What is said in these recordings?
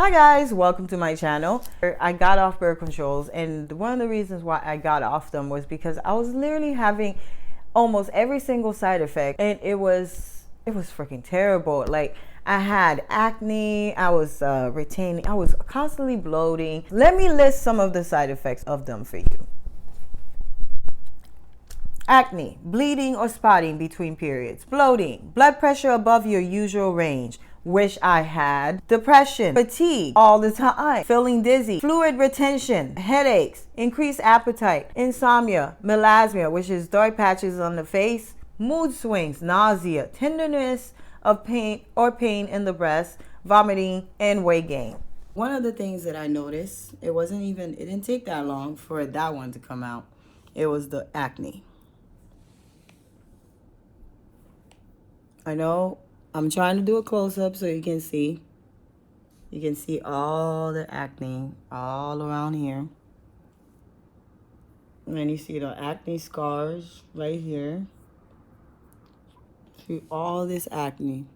Hi guys, welcome to my channel. I got off birth controls, and one of the reasons why I got off them was because I was literally having almost every single side effect, and it was freaking terrible. Like, I had acne, I was retaining, I was constantly bloating. Let me list some of the side effects of them for you. Acne, bleeding or spotting between periods, bloating, blood pressure above your usual range, wish I had, depression, fatigue all the time, feeling dizzy, fluid retention, headaches, increased appetite, insomnia, melasma, which is dark patches on the face, mood swings, nausea, tenderness of pain in the breast, vomiting, and weight gain. One of the things that I noticed, it didn't take that long for that one to come out. It was the acne. I know I'm trying to do a close-up so you can see. You can see all the acne all around here. And then you see the acne scars right here. See all this acne.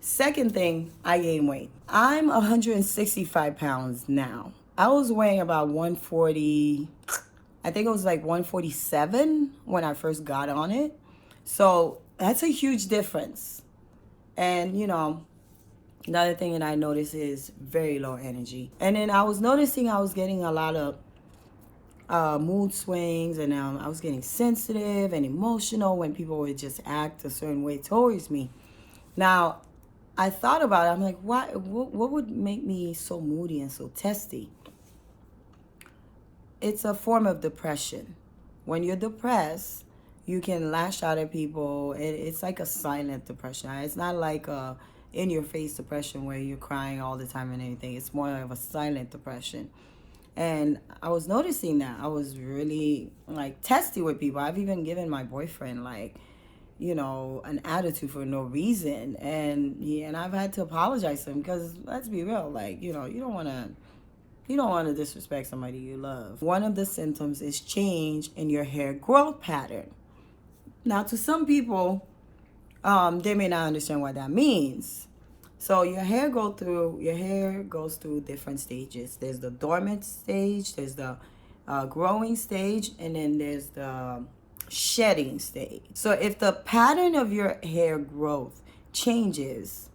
Second thing, I gained weight. I'm 165 pounds now. I was weighing about 140, I think it was like 147 when I first got on it. So that's a huge difference. And, you know, another thing that I noticed is very low energy. And then I was noticing I was getting a lot of mood swings, and I was getting sensitive and emotional when people would just act a certain way towards me. Now, I thought about it. I'm like, what would make me so moody and so testy? It's a form of depression. When you're depressed, you can lash out at people. It's like a silent depression. It's not like a in-your-face depression where you're crying all the time and anything. It's more of a silent depression. And I was noticing that. I was really, like, testy with people. I've even given my boyfriend, like, you know, an attitude for no reason. And I've had to apologize to him because, let's be real, like, you know, you don't want to disrespect somebody you love. One of the symptoms is change in your hair growth pattern. Now, to some people, they may not understand what that means. So your hair goes through different stages. There's the dormant stage, there's the growing stage, and then there's the shedding stage. So if the pattern of your hair growth changes,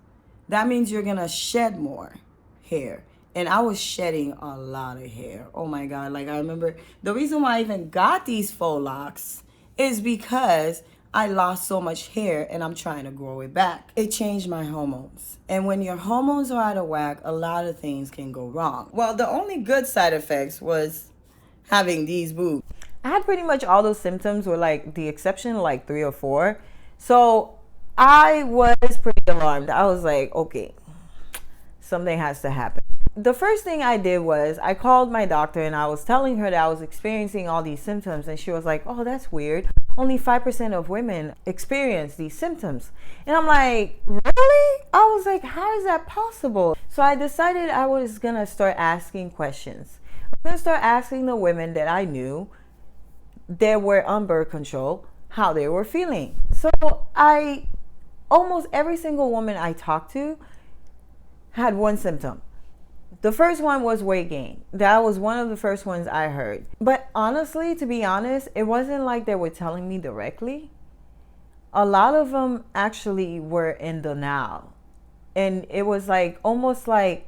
that means you're gonna shed more hair. And I was shedding a lot of hair. Oh my God. Like, I remember the reason why I even got these faux locks is because I lost so much hair and I'm trying to grow it back. It changed my hormones. And when your hormones are out of whack, a lot of things can go wrong. Well, the only good side effects was having these boobs. I had pretty much all those symptoms, with like the exception of like 3 or 4. So I was pretty alarmed. I was like, okay, something has to happen. The first thing I did was I called my doctor and I was telling her that I was experiencing all these symptoms, and she was like, oh, that's weird. Only 5% of women experience these symptoms. And I'm like, really? I was like, how is that possible? So I decided I was gonna start asking questions. I'm gonna start asking the women that I knew that were on birth control how they were feeling. So almost every single woman I talked to had one symptom. The first one was weight gain. That was one of the first ones I heard. But honestly, to be honest, it wasn't like they were telling me directly. A lot of them actually were in denial. And it was like almost like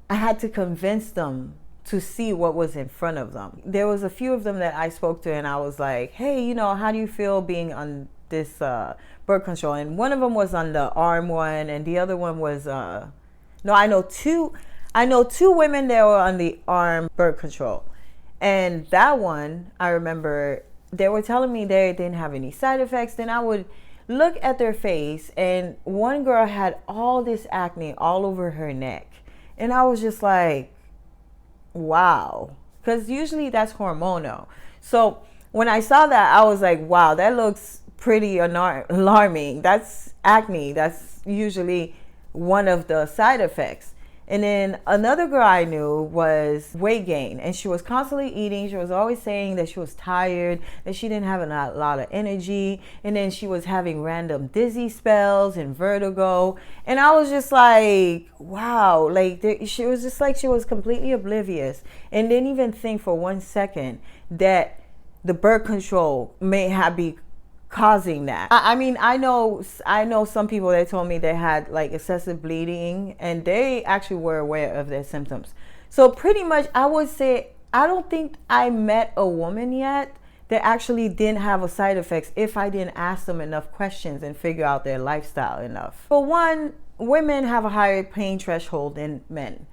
I had to convince them to see what was in front of them. There was a few of them that I spoke to and I was like, hey, you know, how do you feel being on this birth control? And one of them was on the arm one, and the other one was I know two women that were on the arm birth control. And that one, I remember they were telling me they didn't have any side effects. Then I would look at their face, and one girl had all this acne all over her neck. And I was just like, wow. Because usually that's hormonal. So when I saw that, I was like, wow, that looks pretty alarming. That's acne. That's usually one of the side effects. And then another girl I knew was weight gain, and she was constantly eating. She was always saying that she was tired, that she didn't have a lot of energy, and then she was having random dizzy spells and vertigo. And I was just like, wow, like she was just like, she was completely oblivious and didn't even think for 1 second that the birth control may have be causing that. I mean, I know some people that told me they had like excessive bleeding, and they actually were aware of their symptoms. So pretty much I would say I don't think I met a woman yet that actually didn't have a side effects if I didn't ask them enough questions and figure out their lifestyle enough. For one, women have a higher pain threshold than men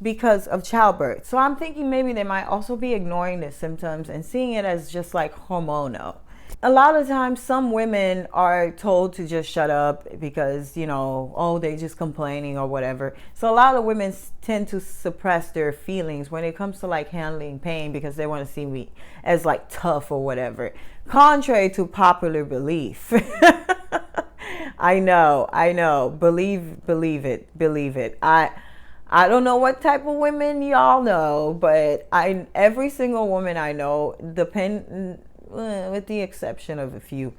because of childbirth. So I'm thinking maybe they might also be ignoring the symptoms and seeing it as just like hormonal. A lot of times some women are told to just shut up because, you know, oh, they're just complaining or whatever. So a lot of women tend to suppress their feelings when it comes to like handling pain because they want to see me as like tough or whatever. Contrary to popular belief. I know. Believe it. I don't know what type of women y'all know, but every single woman I know, with the exception of a few,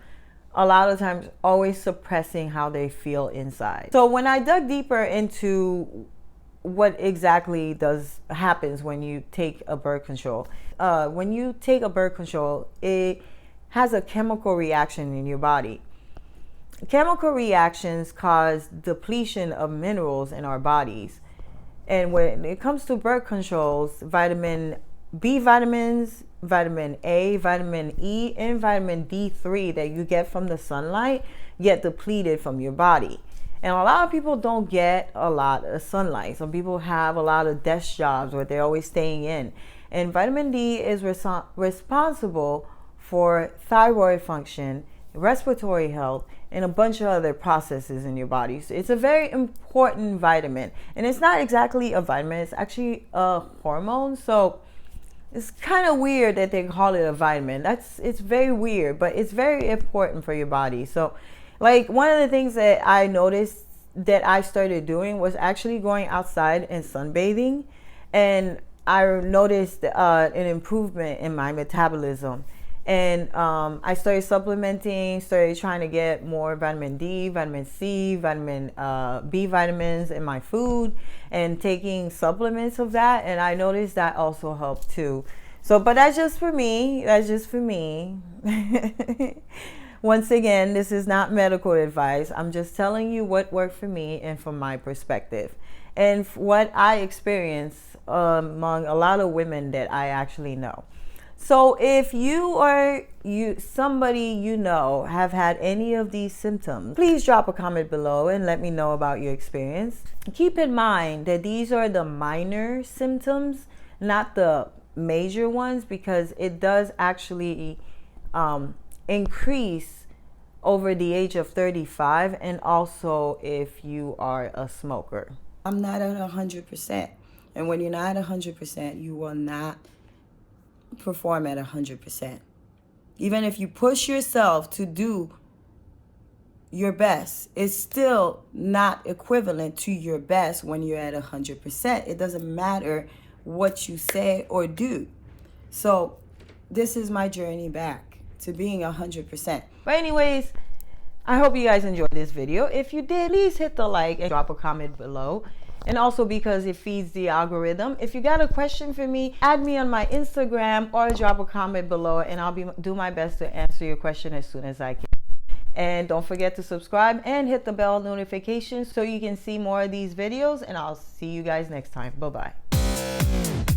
a lot of times always suppressing how they feel inside. So when I dug deeper into what exactly happens when you take a birth control, it has a chemical reaction in your body. Chemical reactions cause depletion of minerals in our bodies. And when it comes to birth controls, vitamin B vitamins, vitamin A, vitamin E, and vitamin D3 that you get from the sunlight get depleted from your body. And a lot of people don't get a lot of sunlight. Some people have a lot of desk jobs where they're always staying in. And vitamin D is responsible for thyroid function, respiratory health, and a bunch of other processes in your body. So it's a very important vitamin. And it's not exactly a vitamin, it's actually a hormone. So it's kind of weird that they call it a vitamin. It's very weird, but it's very important for your body. So like one of the things that I noticed that I started doing was actually going outside and sunbathing. And I noticed an improvement in my metabolism. And I started supplementing, started trying to get more vitamin D, vitamin C, vitamin B vitamins in my food, and taking supplements of that. And I noticed that also helped too. So, but that's just for me. Once again, this is not medical advice. I'm just telling you what worked for me and from my perspective. And what I experienced among a lot of women that I actually know. So if you or somebody you know have had any of these symptoms, please drop a comment below and let me know about your experience. Keep in mind that these are the minor symptoms, not the major ones, because it does actually increase over the age of 35, and also if you are a smoker. I'm not at 100%. And when you're not at 100%, you will not perform at 100%. Even if you push yourself to do your best, it's still not equivalent to your best when you're at 100%. It doesn't matter what you say or do. So this is my journey back to being 100%. But anyways, I hope you guys enjoyed this video. If you did, please hit the like and drop a comment below. And also because it feeds the algorithm. If you got a question for me, add me on my Instagram or drop a comment below, and I'll do my best to answer your question as soon as I can. And don't forget to subscribe and hit the bell notification so you can see more of these videos. And I'll see you guys next time. Bye-bye.